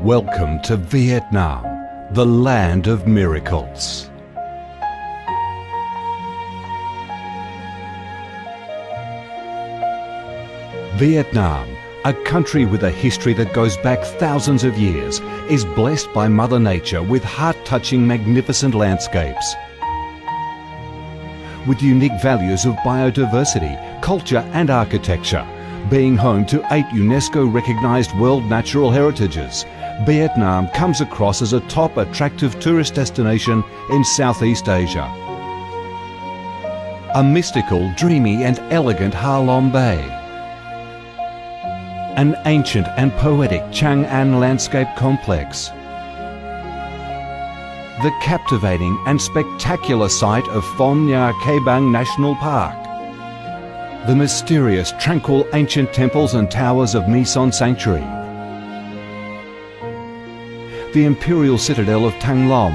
Welcome to Vietnam, the land of miracles. Vietnam, a country with a history that goes back thousands of years, is blessed by Mother Nature with heart-touching, magnificent landscapes. With unique values of biodiversity, culture and architecture, being home to 8 UNESCO-recognised World Natural Heritages, Vietnam comes across as a top attractive tourist destination in Southeast Asia. A mystical, dreamy and elegant Ha Long Bay. An ancient and poetic Chang An landscape complex. The captivating and spectacular site of Phong Nha Ke Bang National Park. The mysterious, tranquil ancient temples and towers of My Son Sanctuary. The imperial citadel of Thăng Long,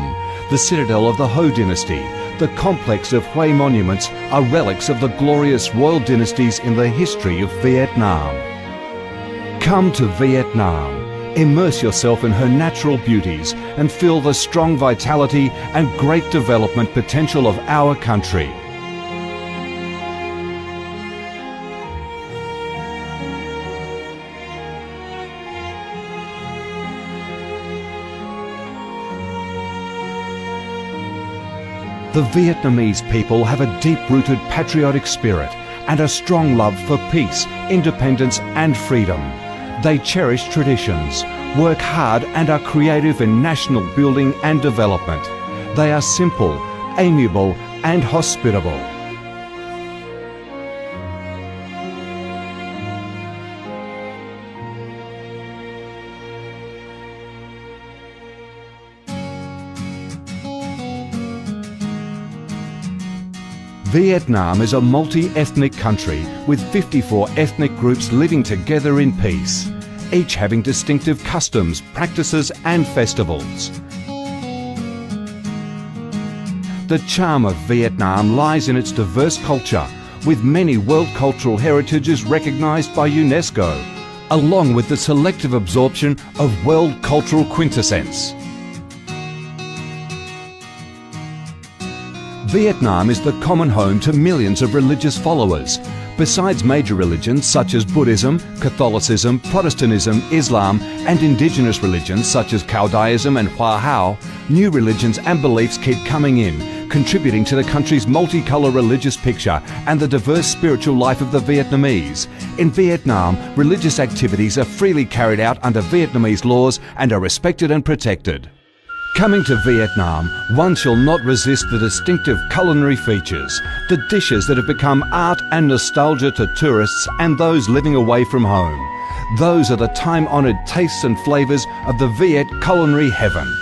the citadel of the Ho dynasty, the complex of Hue monuments are relics of the glorious royal dynasties in the history of Vietnam. Come to Vietnam, immerse yourself in her natural beauties and feel the strong vitality and great development potential of our country. The Vietnamese people have a deep-rooted patriotic spirit and a strong love for peace, independence and freedom. They cherish traditions, work hard and are creative in national building and development. They are simple, amiable and hospitable. Vietnam is a multi-ethnic country with 54 ethnic groups living together in peace, each having distinctive customs, practices and festivals. The charm of Vietnam lies in its diverse culture, with many World Cultural Heritages recognised by UNESCO, along with the selective absorption of World Cultural Quintessence. Vietnam is the common home to millions of religious followers. Besides major religions such as Buddhism, Catholicism, Protestantism, Islam and indigenous religions such as Cao Daism and Hoa Hao, new religions and beliefs keep coming in, contributing to the country's multicolour religious picture and the diverse spiritual life of the Vietnamese. In Vietnam, religious activities are freely carried out under Vietnamese laws and are respected and protected. Coming to Vietnam, one shall not resist the distinctive culinary features, the dishes that have become art and nostalgia to tourists and those living away from home. Those are the time-honoured tastes and flavours of the Viet culinary heaven.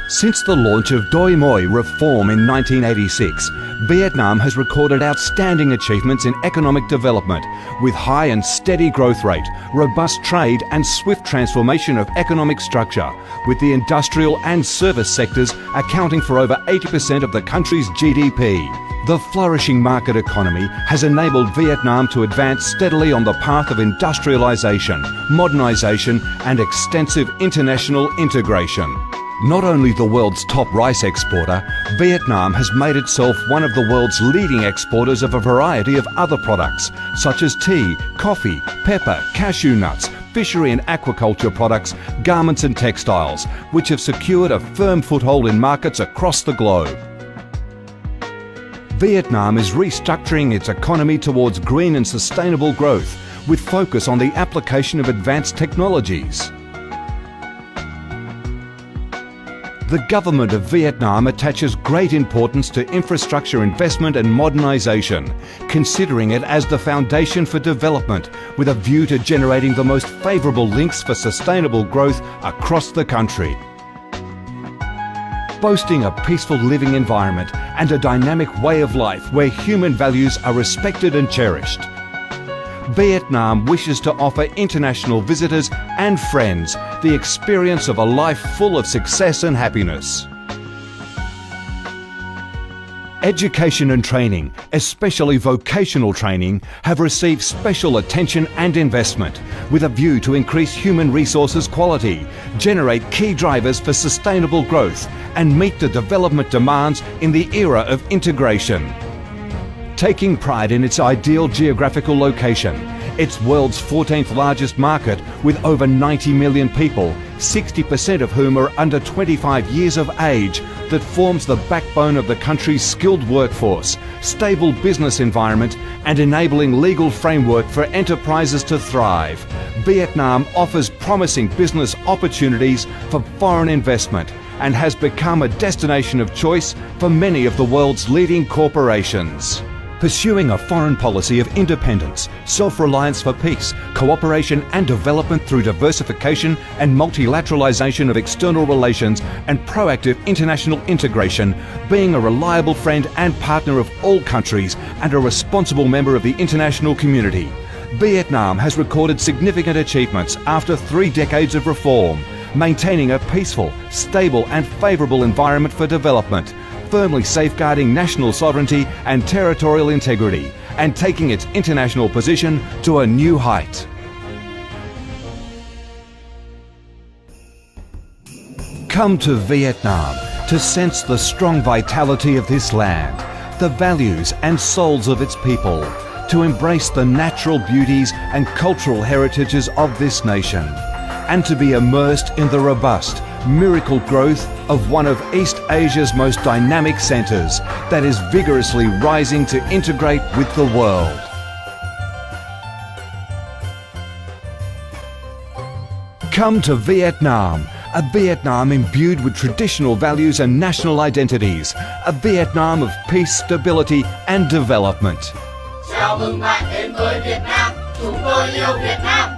Since the launch of Doi Moi reform in 1986, Vietnam has recorded outstanding achievements in economic development, with high and steady growth rate, robust trade and swift transformation of economic structure, with the industrial and service sectors accounting for over 80% of the country's GDP. The flourishing market economy has enabled Vietnam to advance steadily on the path of industrialisation, modernisation and extensive international integration. Not only the world's top rice exporter, Vietnam has made itself one of the world's leading exporters of a variety of other products, such as tea, coffee, pepper, cashew nuts, fishery and aquaculture products, garments and textiles, which have secured a firm foothold in markets across the globe. Vietnam is restructuring its economy towards green and sustainable growth, with focus on the application of advanced technologies. The government of Vietnam attaches great importance to infrastructure investment and modernisation, considering it as the foundation for development, with a view to generating the most favourable links for sustainable growth across the country. Boasting a peaceful living environment and a dynamic way of life where human values are respected and cherished, Vietnam wishes to offer international visitors and friends the experience of a life full of success and happiness. Education and training, especially vocational training, have received special attention and investment with a view to increase human resources quality, generate key drivers for sustainable growth and meet the development demands in the era of integration. Taking pride in its ideal geographical location, its world's 14th largest market with over 90 million people, 60% of whom are under 25 years of age, that forms the backbone of the country's skilled workforce, stable business environment and enabling legal framework for enterprises to thrive. Vietnam offers promising business opportunities for foreign investment and has become a destination of choice for many of the world's leading corporations. Pursuing a foreign policy of independence, self-reliance for peace, cooperation and development through diversification and multilateralization of external relations and proactive international integration, being a reliable friend and partner of all countries and a responsible member of the international community. Vietnam has recorded significant achievements after 3 decades of reform, maintaining a peaceful, stable and favourable environment for development, firmly safeguarding national sovereignty and territorial integrity, and taking its international position to a new height. Come to Vietnam to sense the strong vitality of this land, the values and souls of its people, to embrace the natural beauties and cultural heritages of this nation, and to be immersed in the robust, miracle growth of one of East Asia's most dynamic centres that is vigorously rising to integrate with the world. Come to Vietnam, a Vietnam imbued with traditional values and national identities, a Vietnam of peace, stability and development. Chào mừng bạn đến với Việt Nam, chúng tôi yêu Việt Nam.